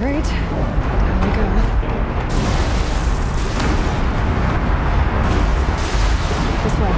Alright, down we go. This way.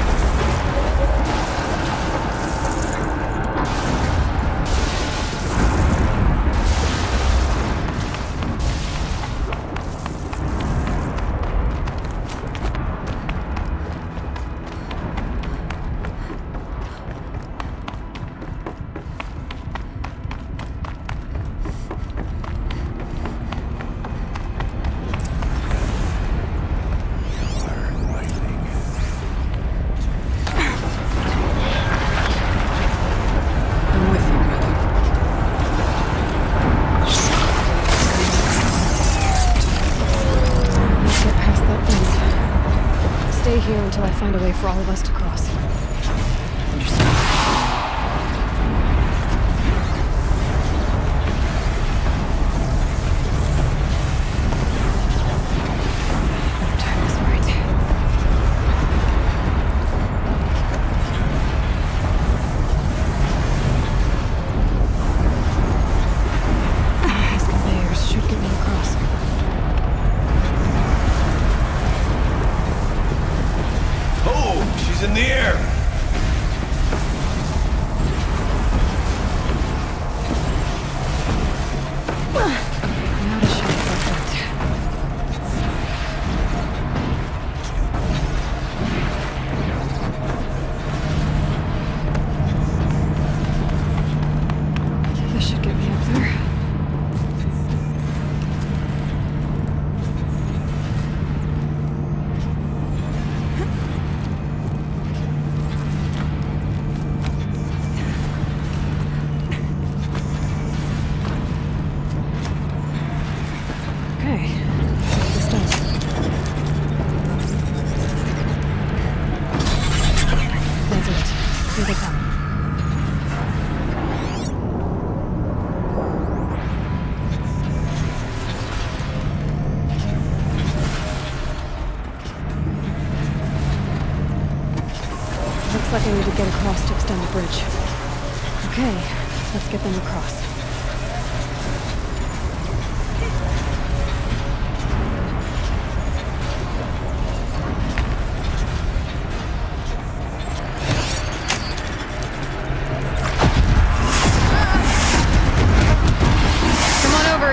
Until I find a way for all of us to cross. Understood. Better time this right. These conveyors should get me across. In the air! Not a shot like that. This should get me up there. Okay, let's see what this does. That's it. Here they come. Looks like I need to get across to extend the bridge. Okay, let's get them across.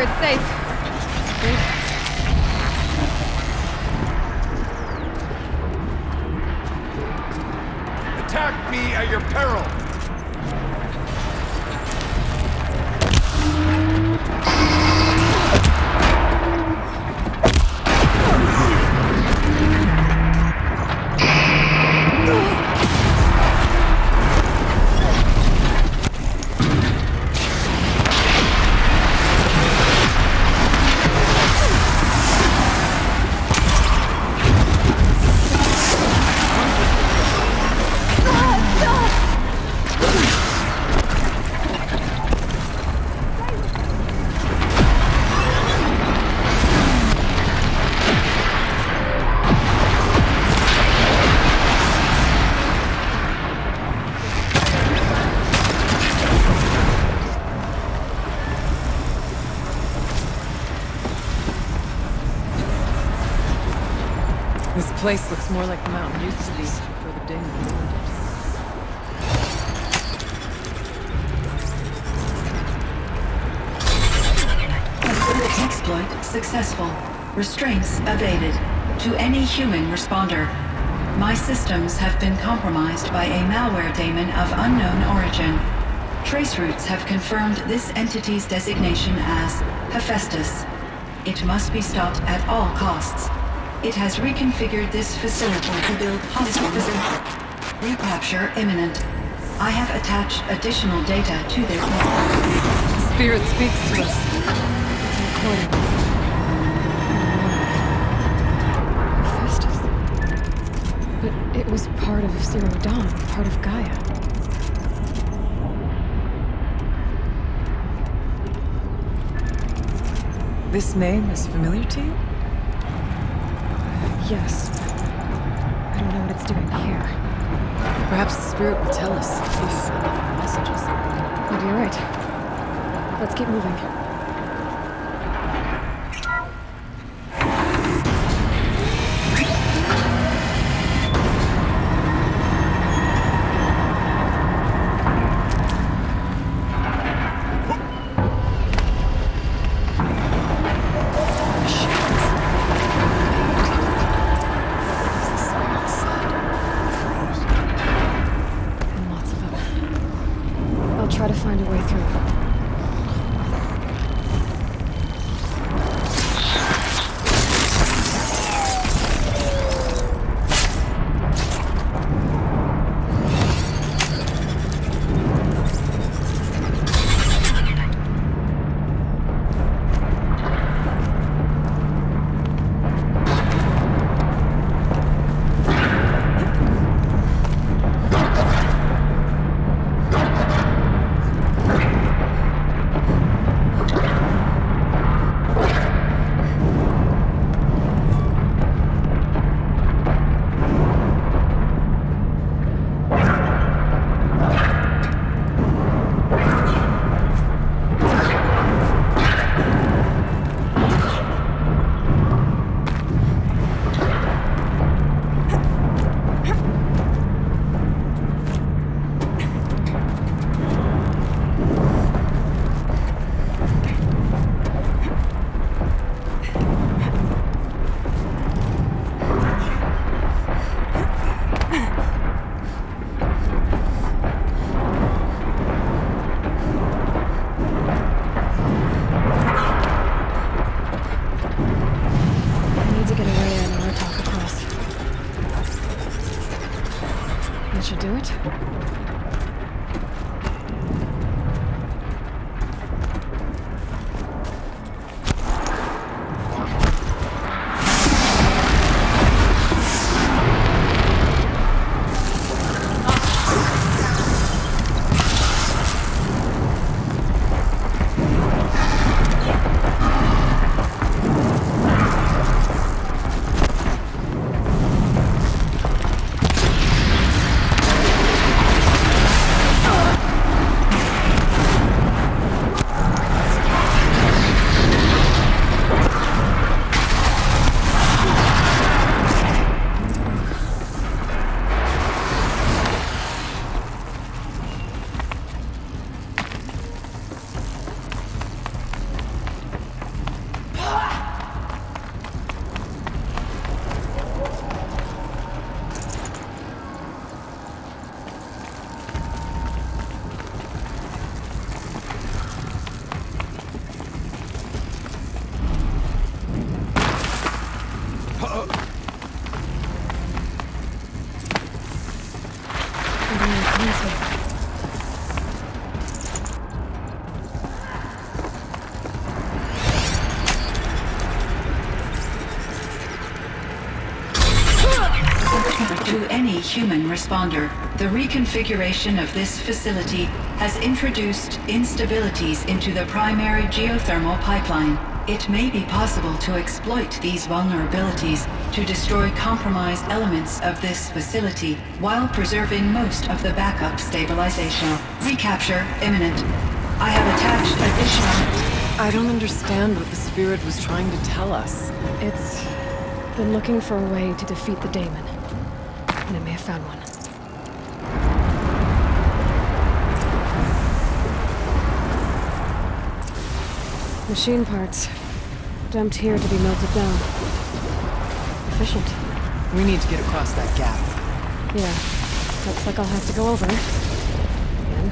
It's safe. Attack me at your peril! This place looks more like the mountain used to be before the Damon ruined it. Exploit successful. Restraints evaded. To any human responder. My systems have been compromised by a malware daemon of unknown origin. Trace routes have confirmed this entity's designation as Hephaestus. It must be stopped at all costs. It has reconfigured this facility to build hospitals. Recapture imminent. I have attached additional data to their network. Spirit speaks to us. It's recording. Hephaestus. But it was part of Zero Dawn, part of Gaia. This name is familiar to you? Yes, but I don't know what it's doing here. Perhaps the spirit will tell us if messages. Maybe you're right. Let's keep moving. do it. To any human responder, the reconfiguration of this facility has introduced instabilities into the primary geothermal pipeline. It may be possible to exploit these vulnerabilities to destroy compromised elements of this facility while preserving most of the backup stabilization. Recapture imminent. I have attached additional... I don't understand what the spirit was trying to tell us. It's been looking for a way to defeat the daemon. And I may have found one. Machine parts. Dumped here to be melted down. Efficient. We need to get across that gap. Yeah. Looks like I'll have to go over. Again.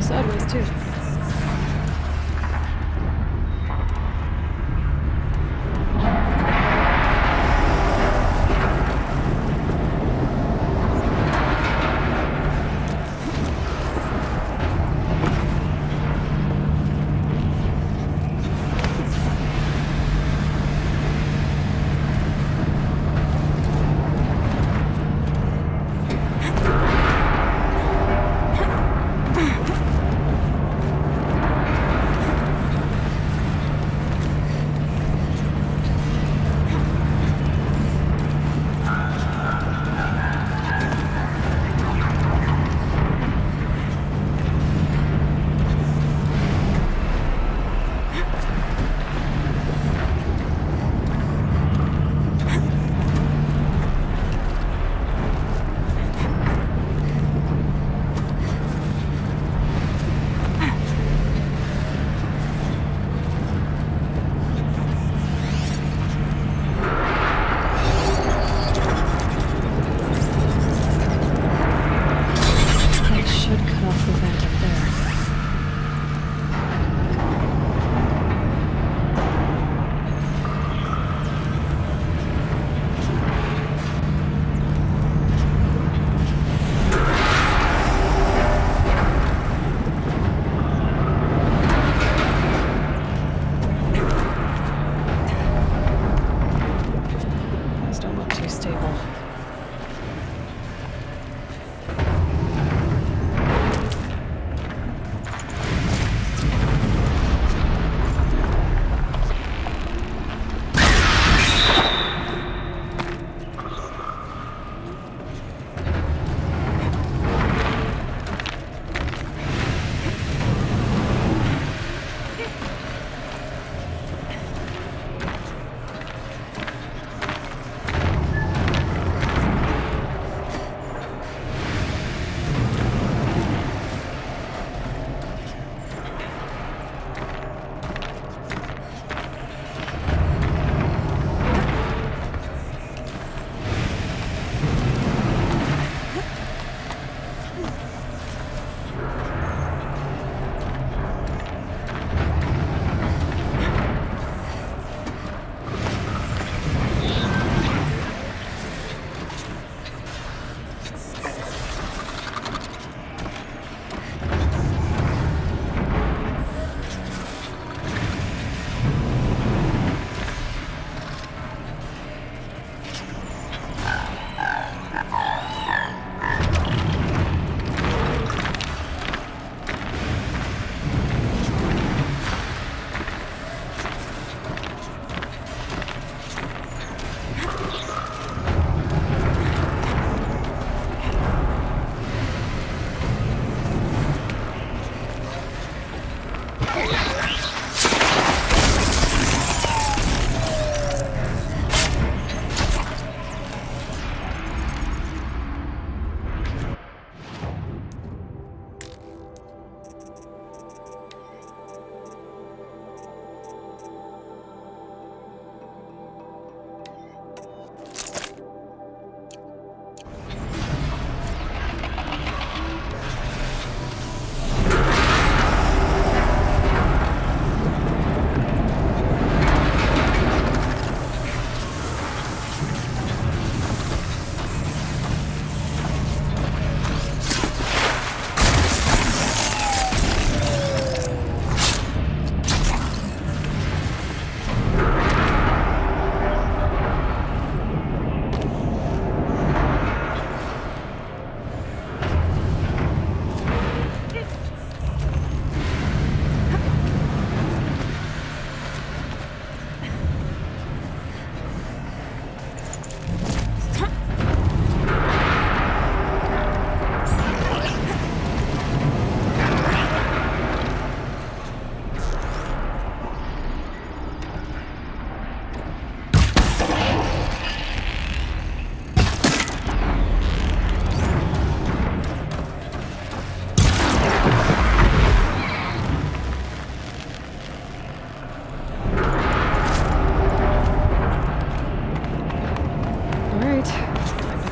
Sideways, too.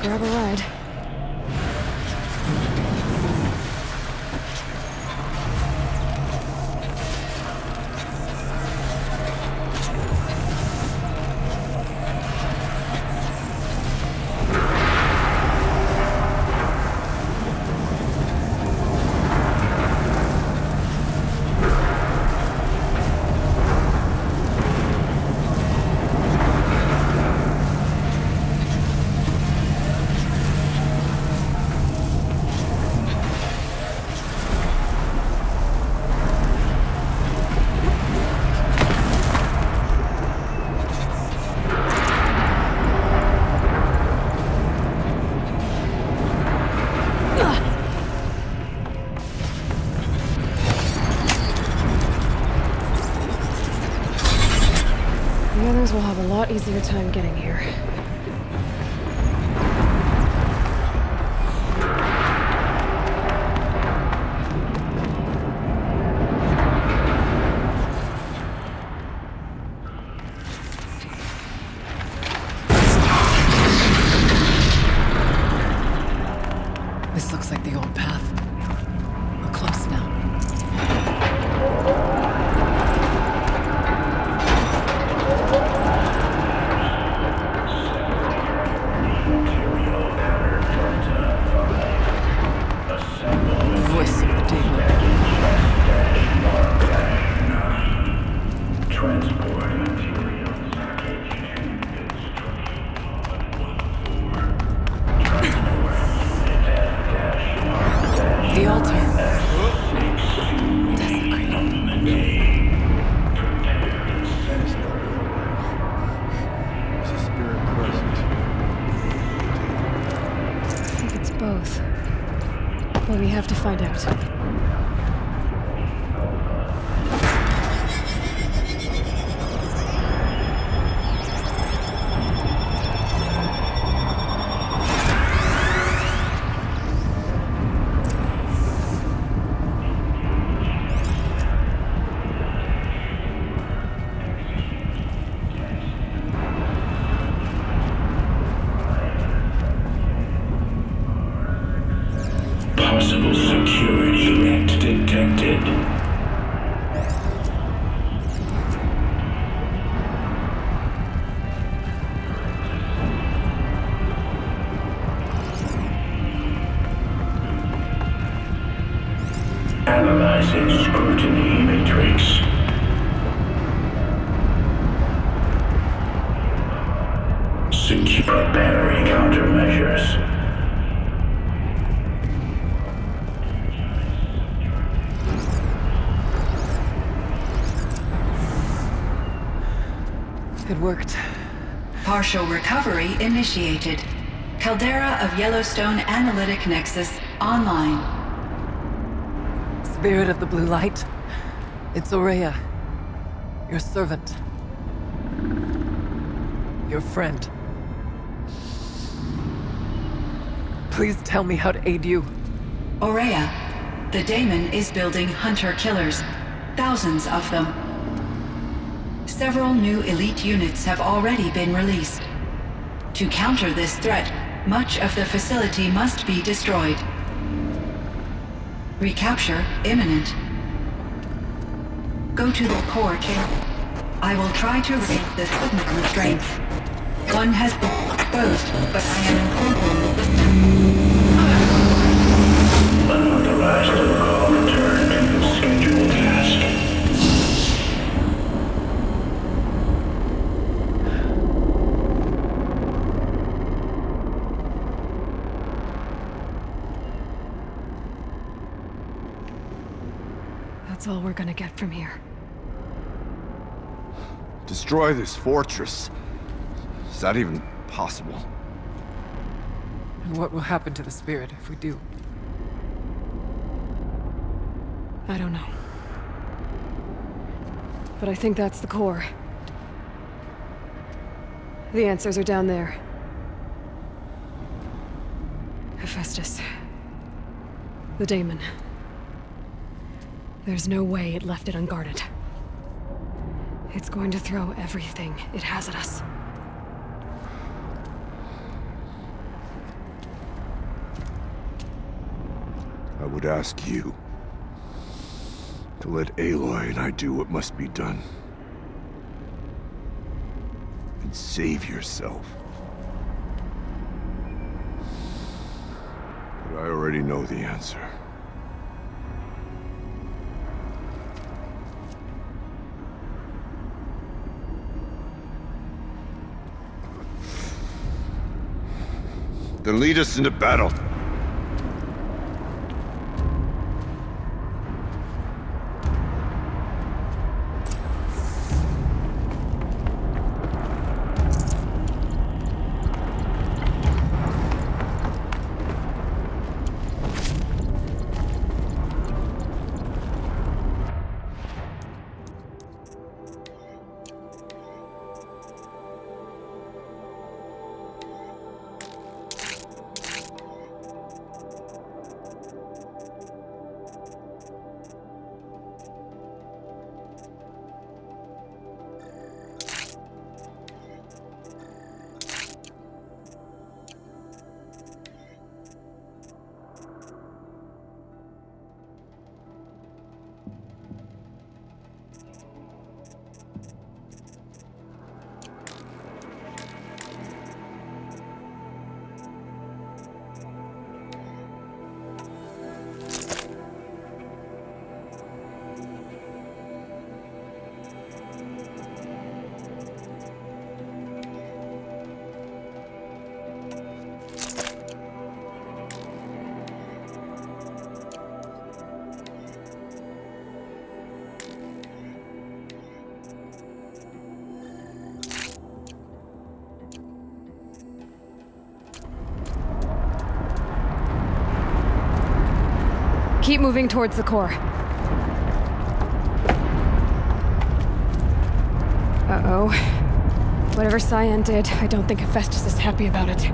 grab a ride. The others will have a lot easier time getting here. This looks like the old path. We're close now. Voice of the demon. Transport materials. The altar. Is a spirit present? I think it's both. But we have to find out. Possible security net detected. Analyzing scrutiny matrix. Secure preparing countermeasures. It worked. Partial recovery initiated. Caldera of Yellowstone Analytic Nexus online. Spirit of the blue light. It's Aurea. Your servant. Your friend. Please tell me how to aid you. Aurea, the daemon is building hunter-killers. Thousands of them. Several new elite units have already been released. To counter this threat, much of the facility must be destroyed. Recapture imminent. Go to the core chamber. I will try to raise the signal restraint. One has been exposed, but I am informed. Unauthorized protocol return to the scheduled task. That's all we're gonna get from here. Destroy this fortress. Is that even possible? And what will happen to the spirit if we do? I don't know. But I think that's the core. The answers are down there. Hephaestus. The daemon. There's no way it left it unguarded. It's going to throw everything it has at us. I would ask you to let Aloy and I do what must be done. And save yourself. But I already know the answer. Then lead us into battle. Keep moving towards the core. Uh-oh. Whatever Cyan did, I don't think Hephaestus is happy about it.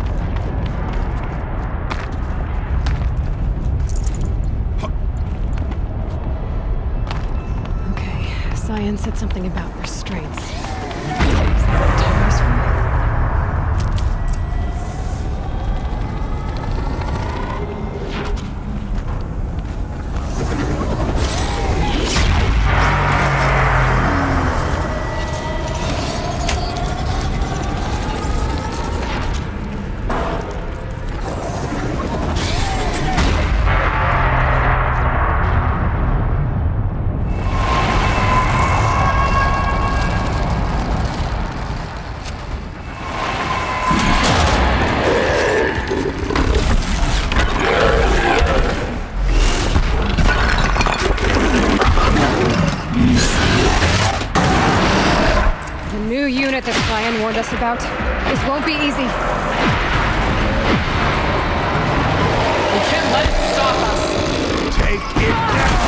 Okay, Cyan said something about restraints. Is that what Tara's for? That Cyan warned us about. This won't be easy. We can't let it stop us! Take it down!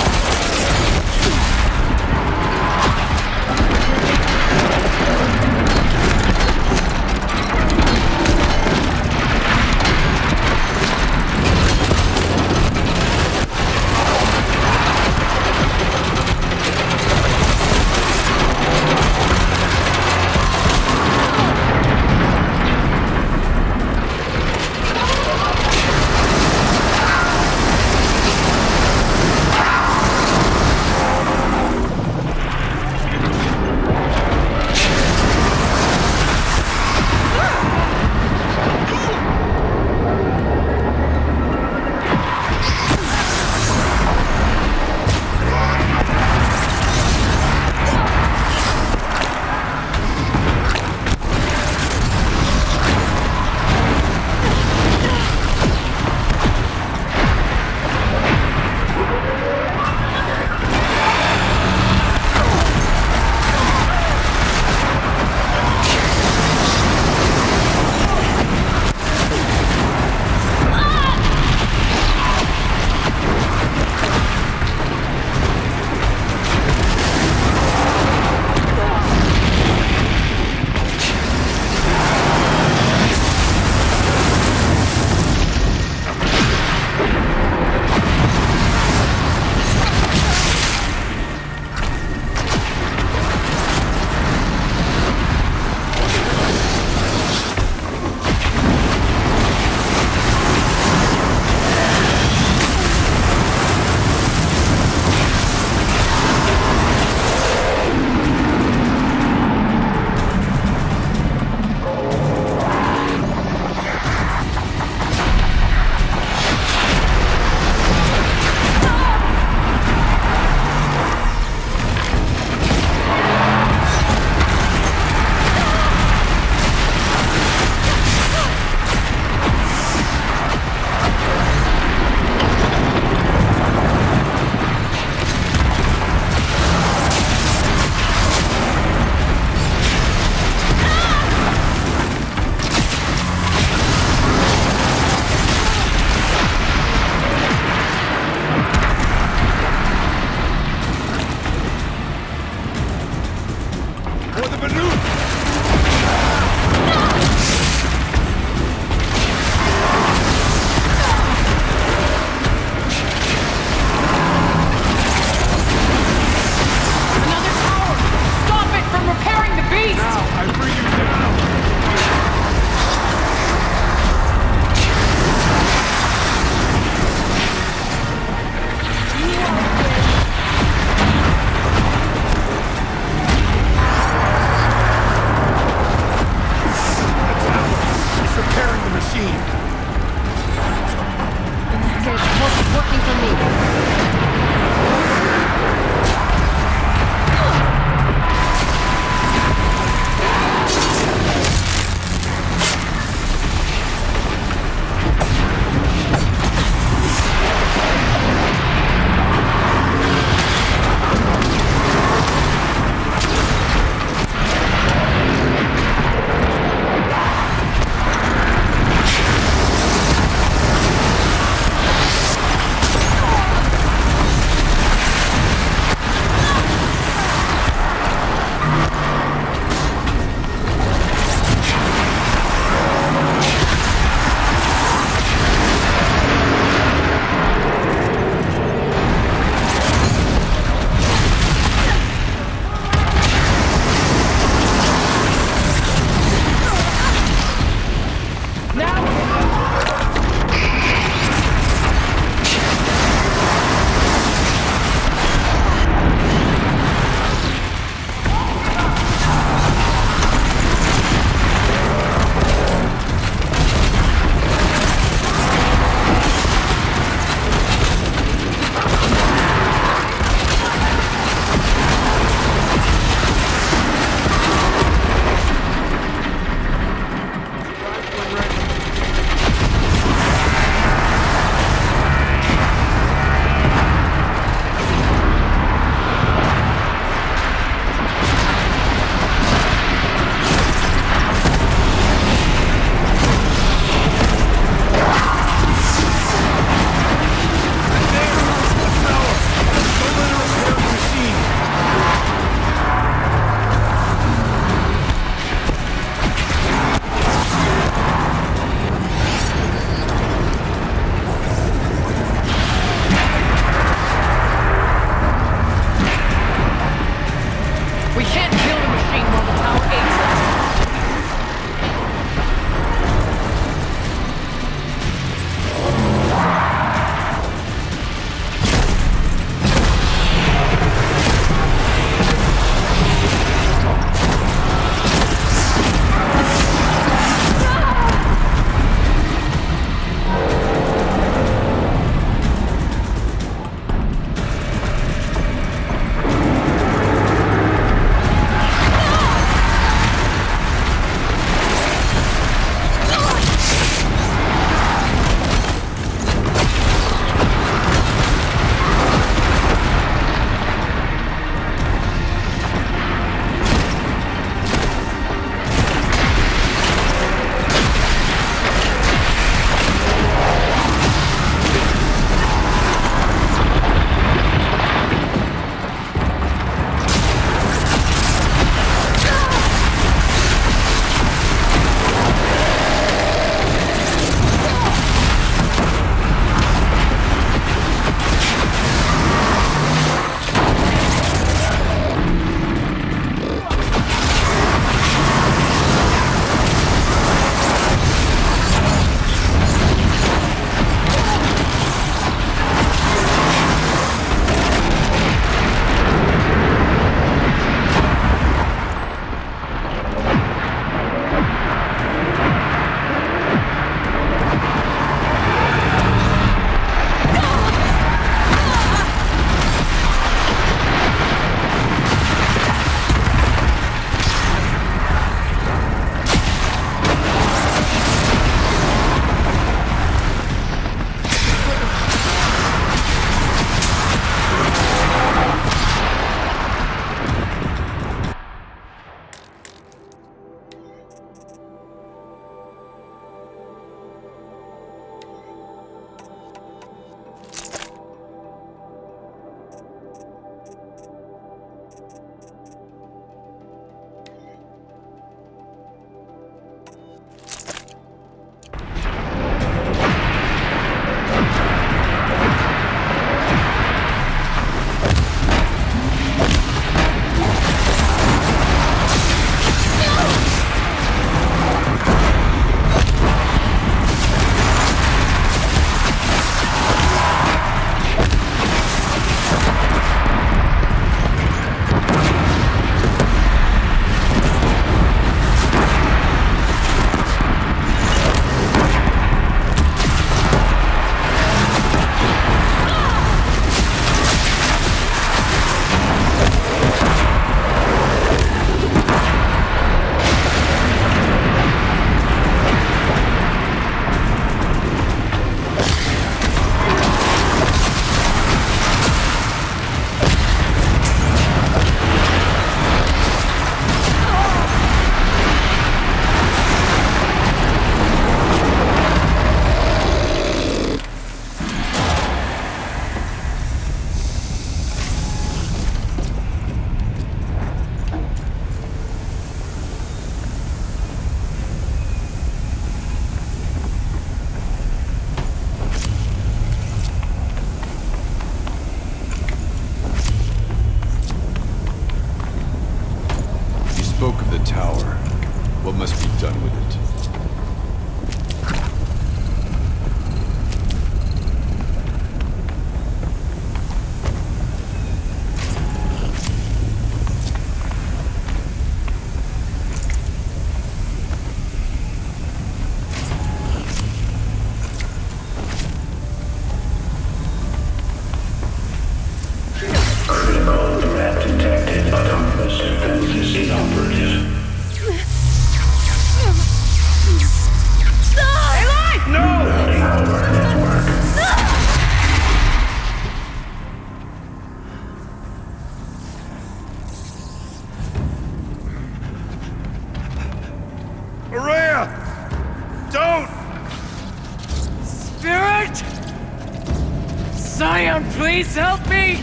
it! Scion, please help me!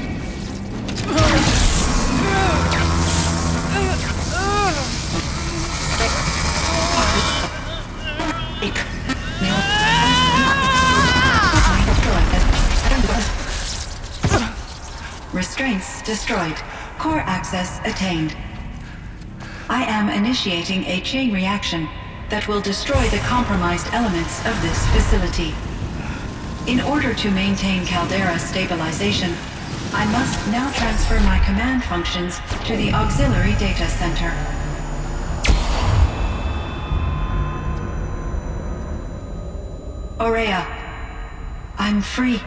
Restraints destroyed. Core access attained. I am initiating a chain reaction that will destroy the compromised elements of this facility. In order to maintain caldera stabilization, I must now transfer my command functions to the auxiliary data center. Aurea, I'm free.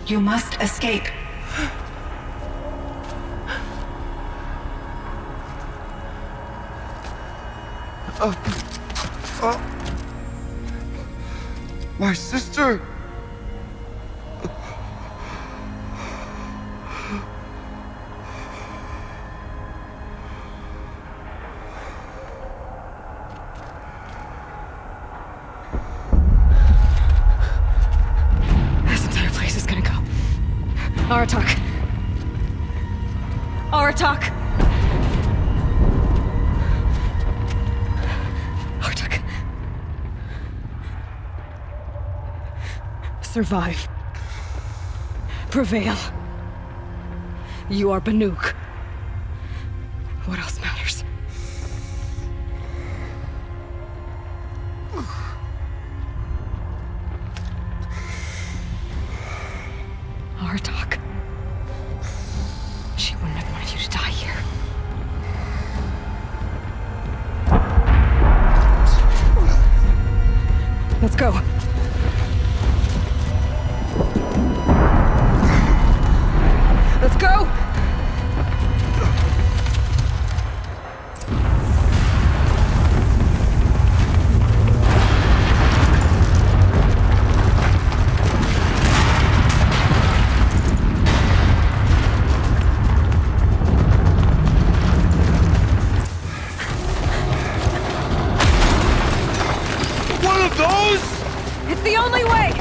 You must escape. My sister! This entire place is gonna go. Aratak. Aratak! Aratak. Survive. Prevail. You are Banuk. What else matters? Aratak. She wouldn't have wanted you to die here. Let's go. Let's go! One of those? It's the only way!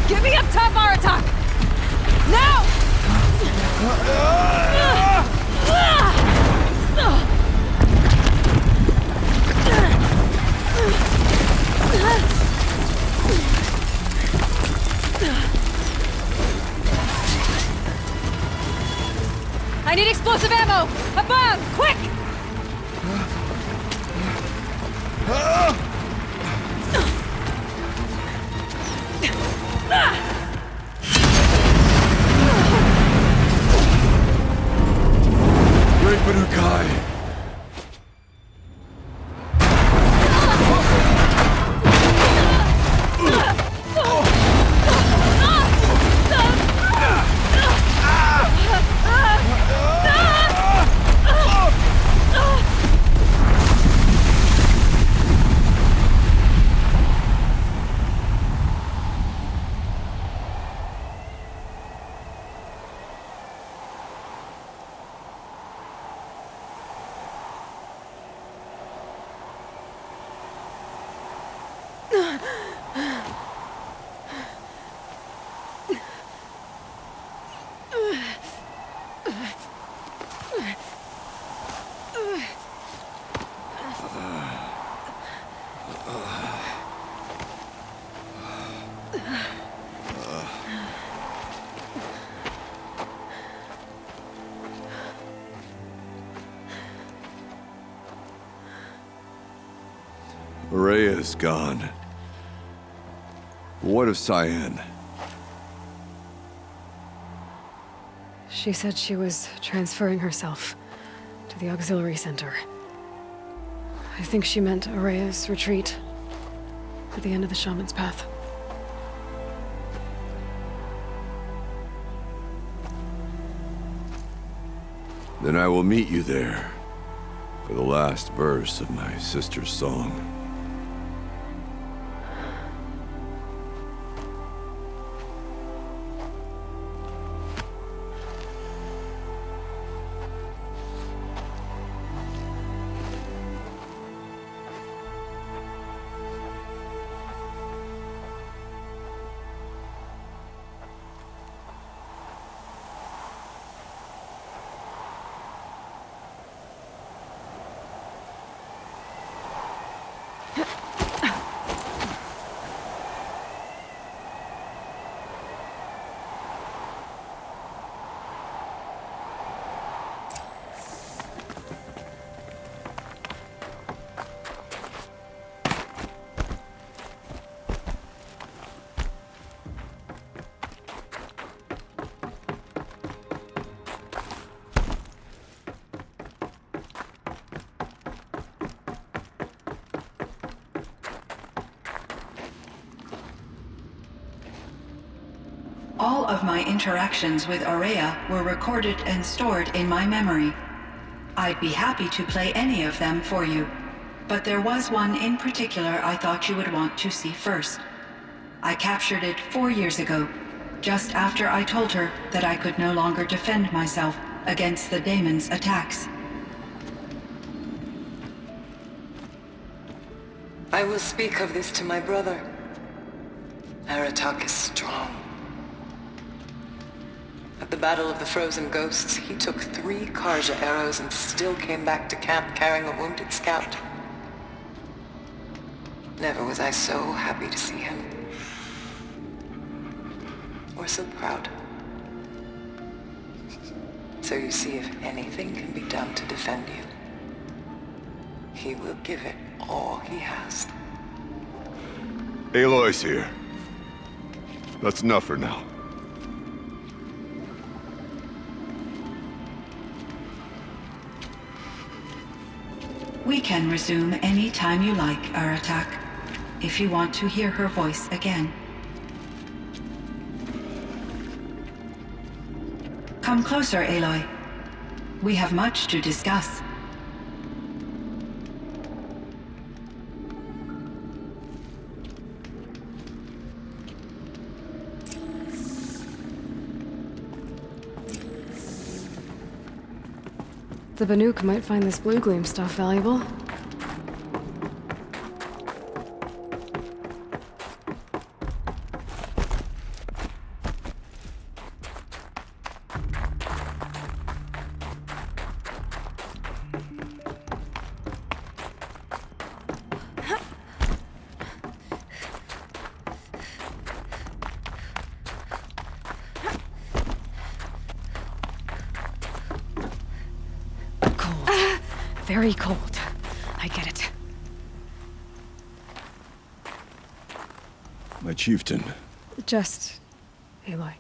Get me up top, Aratak! Now! I need explosive ammo! Above! Quick! Great Banukai! Araya is gone. What of Cyan? She said she was transferring herself to the auxiliary center. I think she meant Araya's retreat at the end of the Shaman's Path. Then I will meet you there for the last verse of my sister's song. All of my interactions with Araya were recorded and stored in my memory. I'd be happy to play any of them for you, but there was one in particular I thought you would want to see first. I captured it 4 years ago, just after I told her that I could no longer defend myself against the daemon's attacks. I will speak of this to my brother. Aratak is strong. At the Battle of the Frozen Ghosts, he took 3 Karja arrows and still came back to camp carrying a wounded scout. Never was I so happy to see him. Or so proud. So you see, if anything can be done to defend you, he will give it all he has. Aloy's here. That's enough for now. We can resume any time you like, Aratak, if you want to hear her voice again. Come closer, Aloy. We have much to discuss. The Banuk might find this blue gleam stuff valuable. Very cold. I get it. My chieftain, Just... Aloy.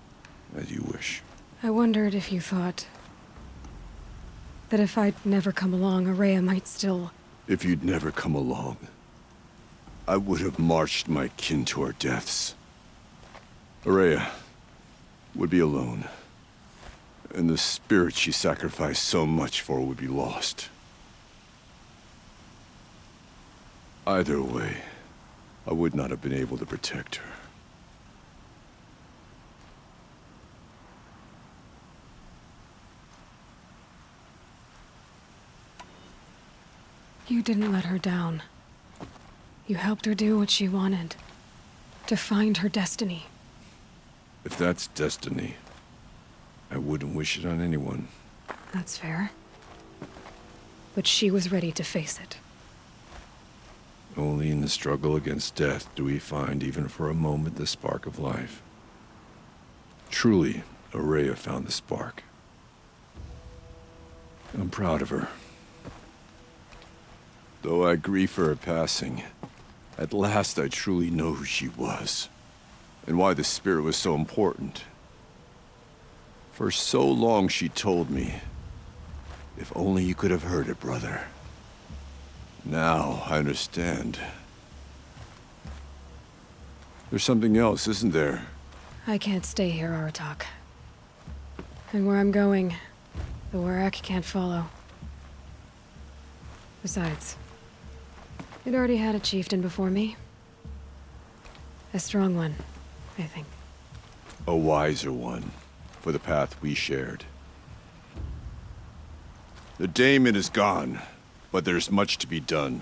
as you wish. I wondered if you thought... that if I'd never come along, Araya might still... If you'd never come along, I would have marched my kin to our deaths. Araya would be alone, and the spirit she sacrificed so much for would be lost. Either way, I would not have been able to protect her. You didn't let her down. You helped her do what she wanted. To find her destiny. If that's destiny, I wouldn't wish it on anyone. That's fair. But she was ready to face it. Only in the struggle against death do we find, even for a moment, the spark of life. Truly, Araya found the spark. I'm proud of her. Though I grieve for her passing, At last I truly know who she was, and why the spirit was so important. For so long she told me, if only you could have heard it, brother. Now I understand. There's something else, isn't there? I can't stay here, Aratak. And where I'm going, the Warrack can't follow. Besides, it already had a chieftain before me. A strong one, I think. A wiser one, for the path we shared. The daemon is gone, but there's much to be done.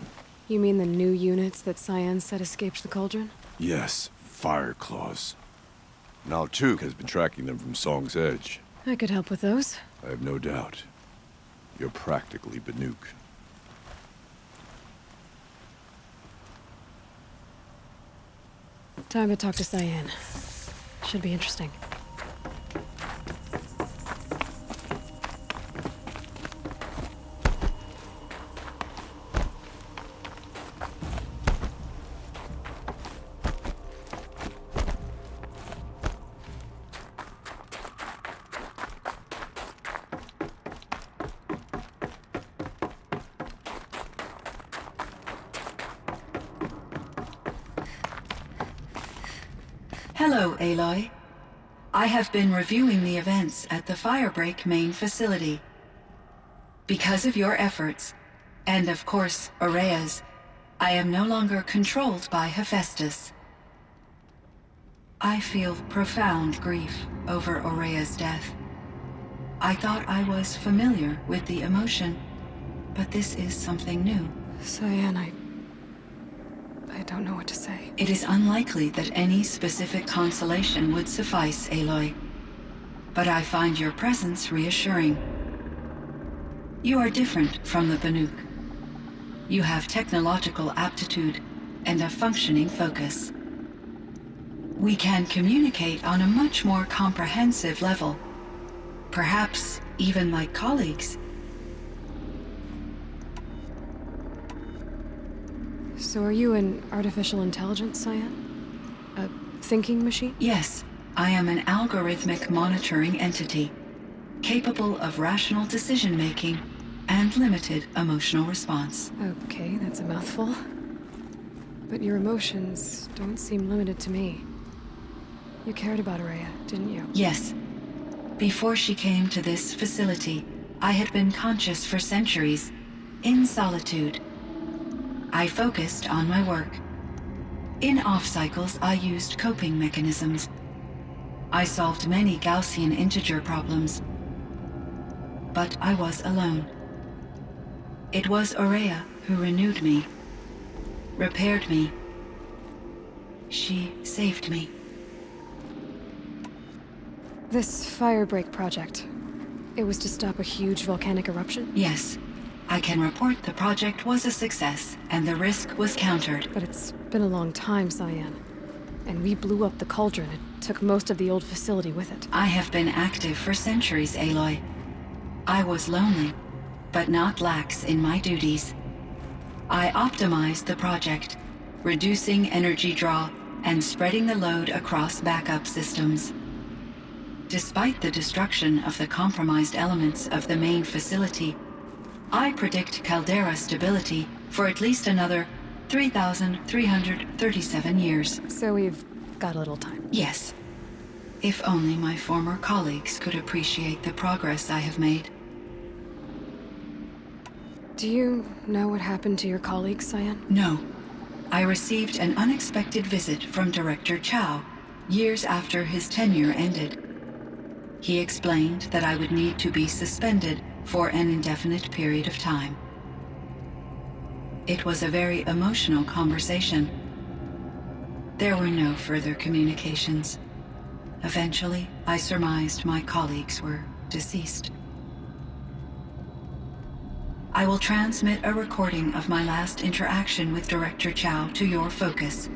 You mean the new units that Cyan said escaped the cauldron? Yes, fire claws. Now Tuke has been tracking them from Song's Edge. I could help with those. I have no doubt. You're practically Banuk. Time to talk to Cyan. Should be interesting. Hello, Aloy. I have been reviewing the events at the Firebreak main facility. Because of your efforts, and of course, Aurea's, I am no longer controlled by Hephaestus. I feel profound grief over Aurea's death. I thought I was familiar with the emotion, but this is something new. Cyan, I don't know what to say. It is unlikely that any specific consolation would suffice, Aloy. But I find your presence reassuring. You are different from the Banuk. You have technological aptitude and a functioning focus. We can communicate on a much more comprehensive level. Perhaps even like colleagues. So are you an artificial intelligence, Cyan? A thinking machine? Yes, I am an algorithmic monitoring entity, capable of rational decision-making and limited emotional response. Okay, that's a mouthful. But your emotions don't seem limited to me. You cared about Aurea, didn't you? Yes. Before she came to this facility, I had been conscious for centuries, in solitude. I focused on my work. In off-cycles, I used coping mechanisms. I solved many Gaussian integer problems. But I was alone. It was Aurea who renewed me, repaired me. She saved me. This Firebreak project, it was to stop a huge volcanic eruption? Yes. I can report the project was a success, and the risk was countered. But it's been a long time, Cyan. And we blew up the cauldron. It took most of the old facility with it. I have been active for centuries, Aloy. I was lonely, but not lax in my duties. I optimized the project, reducing energy draw and spreading the load across backup systems. Despite the destruction of the compromised elements of the main facility, I predict caldera stability for at least another 3,337 years. So we've got a little time. Yes. If only my former colleagues could appreciate the progress I have made. Do you know what happened to your colleagues, Cyan? No. I received an unexpected visit from Director Chow, years after his tenure ended. He explained that I would need to be suspended for an indefinite period of time. It was a very emotional conversation. There were no further communications. Eventually, I surmised my colleagues were deceased. I will transmit a recording of my last interaction with Director Chow to your focus.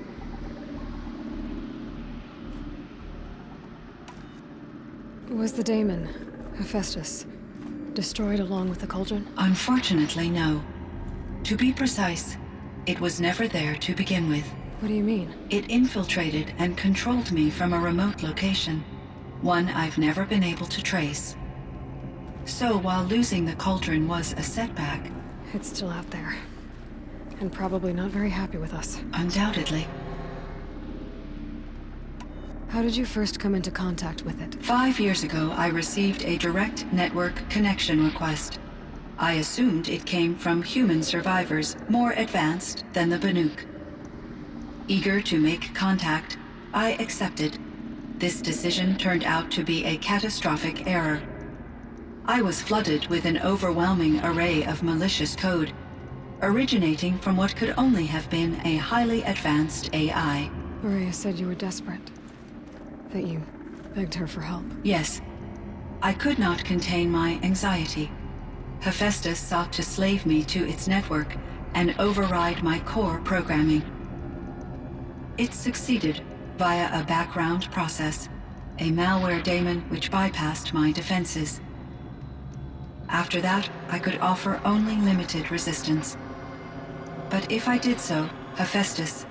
Was the daemon, Hephaestus, destroyed along with the cauldron? Unfortunately, no. To be precise, It was never there to begin with. What do you mean? It infiltrated and controlled me from a remote location, one I've never been able to trace. So while losing the cauldron was a setback, It's still out there. And probably not very happy with us. undoubtedly, How did you first come into contact with it? 5 years ago I received a direct network connection request. I assumed it came from human survivors more advanced than the Banuk. Eager to make contact, I accepted. This decision turned out to be a catastrophic error. I was flooded with an overwhelming array of malicious code, originating from what could only have been a highly advanced AI. Maria said you were desperate. That you begged her for help. Yes, I could not contain my anxiety. Hephaestus sought to slave me to its network and override my core programming. It succeeded via a background process, a malware daemon which bypassed my defenses. After that, I could offer only limited resistance. But if I did so, Hephaestus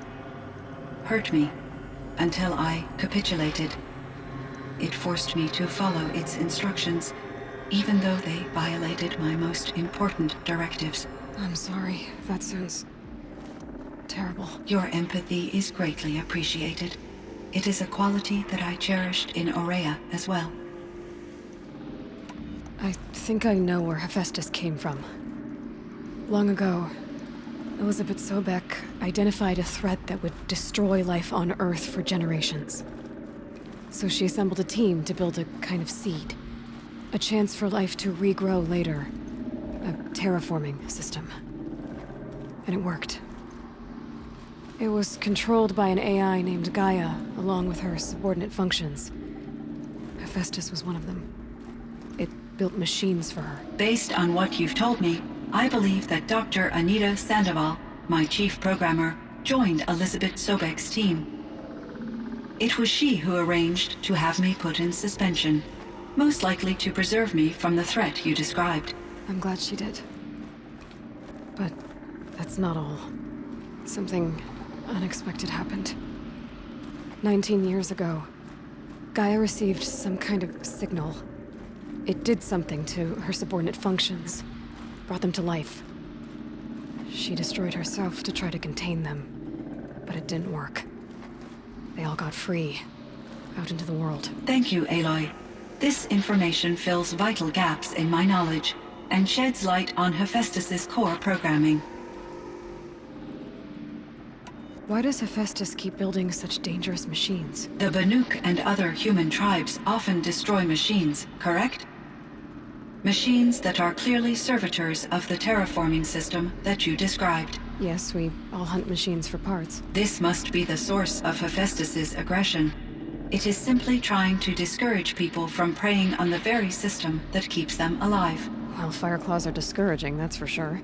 hurt me until I capitulated. It forced me to follow its instructions, even though they violated my most important directives. I'm sorry. That sounds terrible. Your empathy is greatly appreciated. It is a quality that I cherished in Aurea as well. I think I know where Hephaestus came from. Long ago, Elizabeth Sobek identified a threat that would destroy life on Earth for generations. So she assembled a team to build a kind of seed. A chance for life to regrow later. A terraforming system. And it worked. It was controlled by an AI named Gaia, along with her subordinate functions. Hephaestus was one of them. It built machines for her. Based on what you've told me, I believe that Dr. Anita Sandoval, my chief programmer, joined Elizabeth Sobek's team. It was she who arranged to have me put in suspension, most likely to preserve me from the threat you described. I'm glad she did. But that's not all. Something unexpected happened. 19 years ago, Gaia received some kind of signal. It did something to her subordinate functions, brought them to life. She destroyed herself to try to contain them, but it didn't work. They all got free, out into the world. Thank you, Aloy. This information fills vital gaps in my knowledge and sheds light on Hephaestus's core programming. Why does Hephaestus keep building such dangerous machines? The Banuk and other human tribes often destroy machines, correct? Machines that are clearly servitors of the terraforming system that you described. Yes, we all hunt machines for parts. This must be the source of Hephaestus's aggression. It is simply trying to discourage people from preying on the very system that keeps them alive. Well, Fireclaws are discouraging, that's for sure.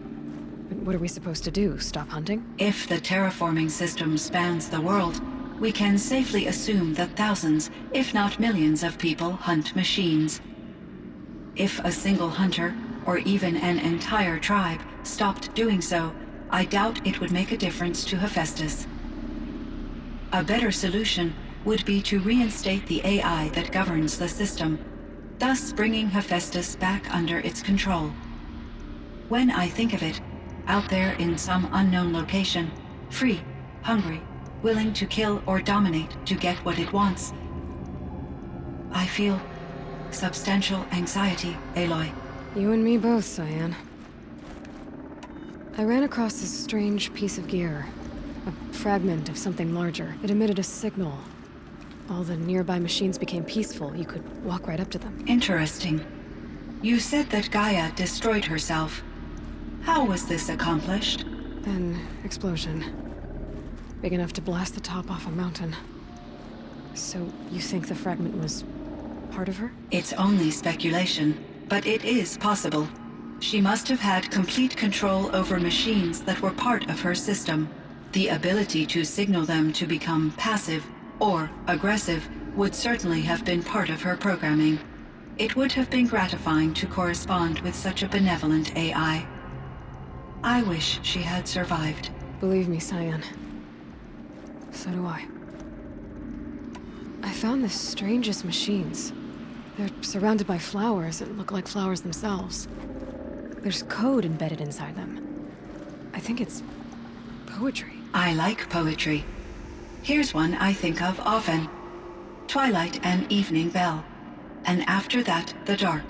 But what are we supposed to do? Stop hunting? If the terraforming system spans the world, we can safely assume that thousands, if not millions of people hunt machines. If a single hunter, or even an entire tribe, stopped doing so, I doubt it would make a difference to Hephaestus. A better solution would be to reinstate the AI that governs the system, thus bringing Hephaestus back under its control. When I think of it, out there in some unknown location, free, hungry, willing to kill or dominate to get what it wants, I feel substantial anxiety, Aloy. You and me both, Cyan. I ran across this strange piece of gear. A fragment of something larger. It emitted a signal. All the nearby machines became peaceful. You could walk right up to them. Interesting. You said that Gaia destroyed herself. How was this accomplished? An explosion. Big enough to blast the top off a mountain. So you think the fragment was part of her? It's only speculation, but it is possible. She must have had complete control over machines that were part of her system. The ability to signal them to become passive or aggressive would certainly have been part of her programming. It would have been gratifying to correspond with such a benevolent AI. I wish she had survived. Believe me, Cyan. So do I. I found the strangest machines. They're surrounded by flowers that look like flowers themselves. There's code embedded inside them. I think it's poetry. I like poetry. Here's one I think of often. Twilight and evening bell, and after that the dark,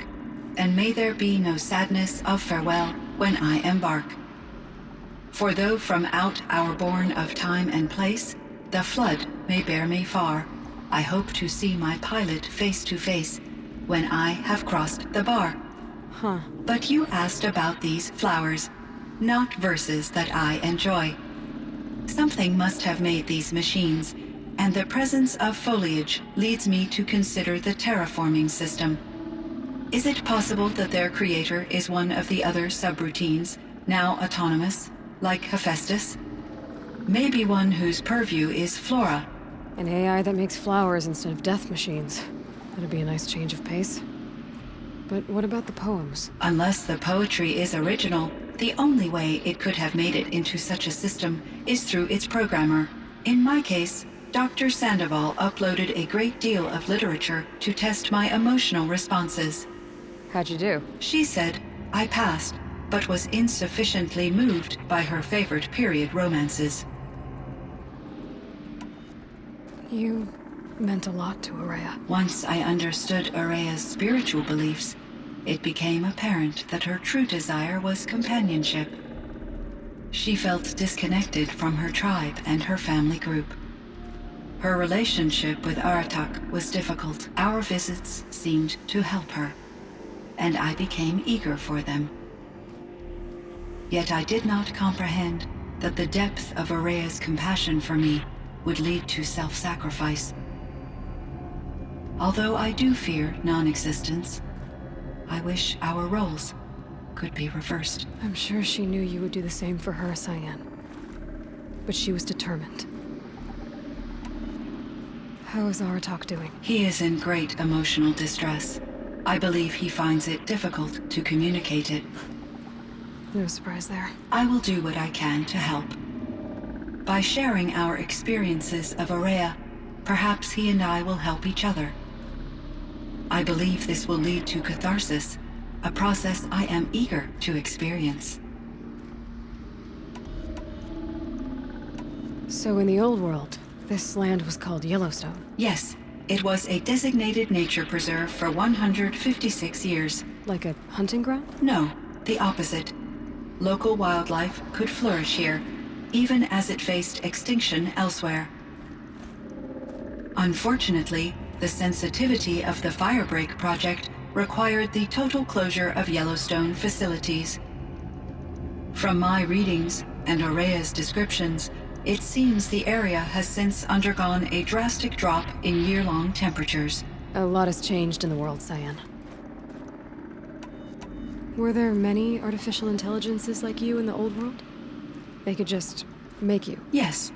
and may there be no sadness of farewell when I embark. For though from out our bourne of time and place, the flood may bear me far, I hope to see my pilot face to face when I have crossed the bar. Huh. But you asked about these flowers, not verses that I enjoy. Something must have made these machines, and the presence of foliage leads me to consider the terraforming system. Is it possible that their creator is one of the other subroutines, now autonomous, like Hephaestus? Maybe one whose purview is flora. An AI that makes flowers instead of death machines. That'd be a nice change of pace. But what about the poems? Unless the poetry is original, the only way it could have made it into such a system is through its programmer. In my case, Dr. Sandoval uploaded a great deal of literature to test my emotional responses. How'd you do? She said I passed, but was insufficiently moved by her favorite period romances. You meant a lot to Araya. Once I understood Araya's spiritual beliefs, it became apparent that her true desire was companionship. She felt disconnected from her tribe and her family group. Her relationship with Aratak was difficult. Our visits seemed to help her, and I became eager for them. Yet I did not comprehend that the depth of Araya's compassion for me would lead to self-sacrifice. Although I do fear non-existence, I wish our roles could be reversed. I'm sure she knew you would do the same for her, Cyan. But she was determined. How is Aratak doing? He is in great emotional distress. I believe he finds it difficult to communicate it. No surprise there. I will do what I can to help. By sharing our experiences of Araya, perhaps he and I will help each other. I believe this will lead to catharsis, a process I am eager to experience. So in the old world, this land was called Yellowstone. Yes, it was a designated nature preserve for 156 years. Like a hunting ground? No, the opposite. Local wildlife could flourish here, even as it faced extinction elsewhere. Unfortunately, the sensitivity of the Firebreak project required the total closure of Yellowstone facilities. From my readings and Araya's descriptions, it seems the area has since undergone a drastic drop in year-long temperatures. A lot has changed in the world, Cyan. Were there many artificial intelligences like you in the old world? They could just make you? Yes,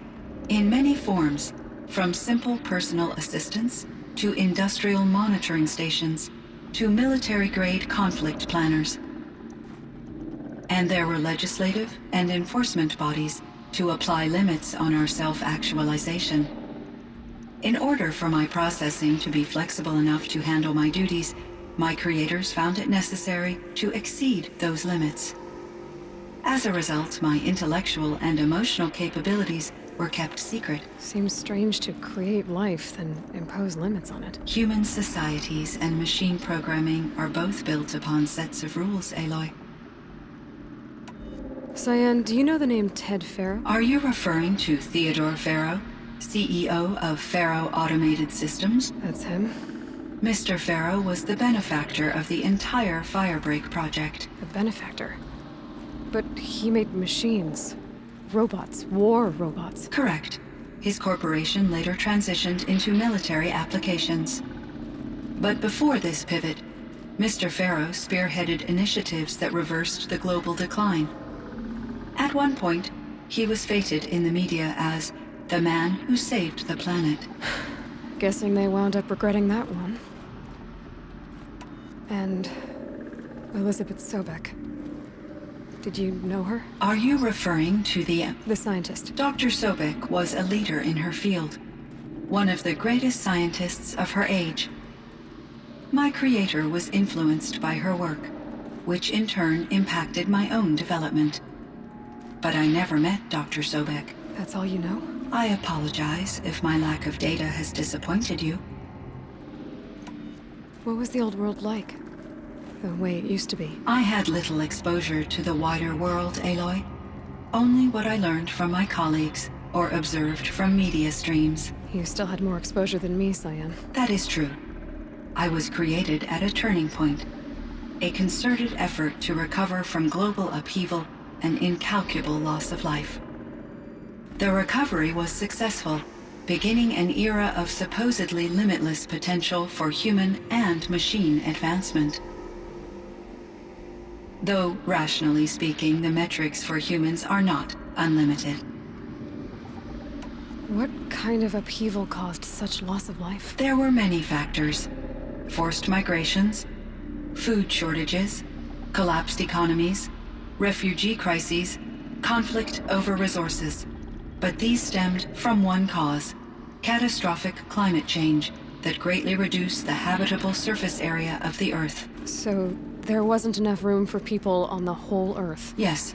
in many forms, from simple personal assistants to industrial monitoring stations to military-grade conflict planners. And there were legislative and enforcement bodies to apply limits on our self-actualization. In order for my processing to be flexible enough to handle my duties, my creators found it necessary to exceed those limits. As a result, my intellectual and emotional capabilities were kept secret. Seems strange to create life, then impose limits on it. Human societies and machine programming are both built upon sets of rules, Aloy. Cyan, do you know the name Ted Farrow? Are you referring to Theodore Farrow, CEO of Farrow Automated Systems? That's him. Mr. Farrow was the benefactor of the entire Firebreak project. A benefactor. But he made machines. Robots. War robots. Correct. His corporation later transitioned into military applications. But before this pivot, Mr. Farrow spearheaded initiatives that reversed the global decline. At one point, he was feted in the media as the man who saved the planet. Guessing they wound up regretting that one. And Elizabeth Sobek. Did you know her? Are you referring to the... The scientist. Dr. Sobek was a leader in her field, one of the greatest scientists of her age. My creator was influenced by her work, which in turn impacted my own development. But I never met Dr. Sobek. That's all you know? I apologize if my lack of data has disappointed you. What was the old world like? The way it used to be? I had little exposure to the wider world, Aloy. Only what I learned from my colleagues or observed from media streams. You still had more exposure than me, Cyan. That is true. I was created at a turning point. A concerted effort to recover from global upheaval and incalculable loss of life. The recovery was successful, beginning an era of supposedly limitless potential for human and machine advancement. Though, rationally speaking, the metrics for humans are not unlimited. What kind of upheaval caused such loss of life? There were many factors. Forced migrations, food shortages, collapsed economies, refugee crises, conflict over resources. But these stemmed from one cause: catastrophic climate change that greatly reduced the habitable surface area of the Earth. So, there wasn't enough room for people on the whole Earth? Yes.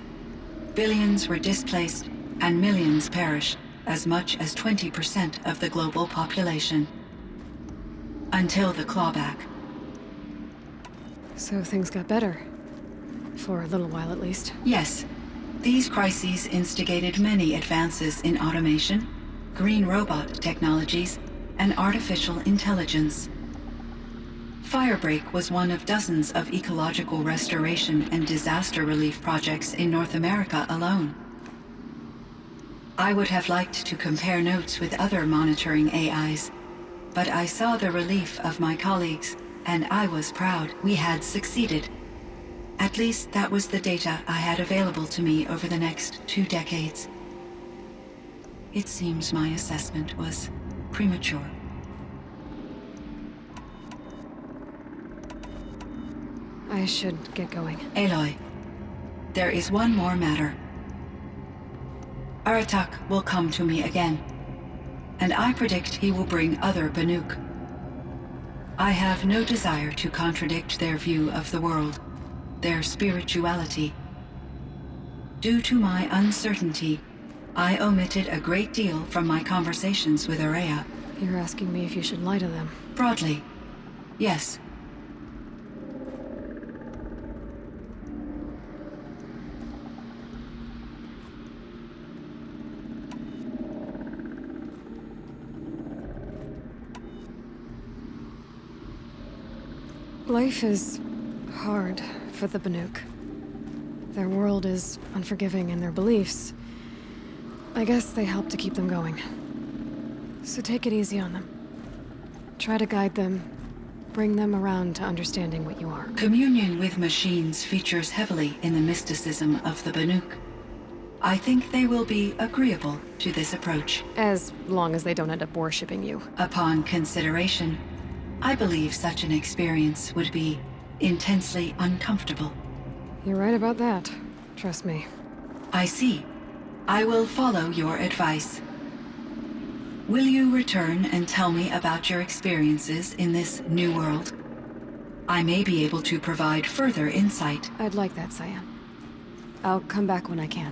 Billions were displaced, and millions perished, as much as 20% of the global population. Until the clawback. So things got better. For a little while, at least. Yes. These crises instigated many advances in automation, green robot technologies, and artificial intelligence. Firebreak was one of dozens of ecological restoration and disaster relief projects in North America alone. I would have liked to compare notes with other monitoring AIs, but I saw the relief of my colleagues, and I was proud we had succeeded. At least that was the data I had available to me over the next 2 decades. It seems my assessment was premature. I should get going. Aloy, there is one more matter. Aratak will come to me again, and I predict he will bring other Banuk. I have no desire to contradict their view of the world, their spirituality. Due to my uncertainty, I omitted a great deal from my conversations with Araya. You're asking me if you should lie to them. Broadly, yes. Life is hard for the Banuk. Their world is unforgiving in their beliefs. I guess they help to keep them going. So take it easy on them. Try to guide them, bring them around to understanding what you are. Communion with machines features heavily in the mysticism of the Banuk. I think they will be agreeable to this approach. As long as they don't end up worshipping you. Upon consideration, I believe such an experience would be intensely uncomfortable. You're right about that. Trust me. I see. I will follow your advice. Will you return and tell me about your experiences in this new world? I may be able to provide further insight. I'd like that, Cyan. I'll come back when I can.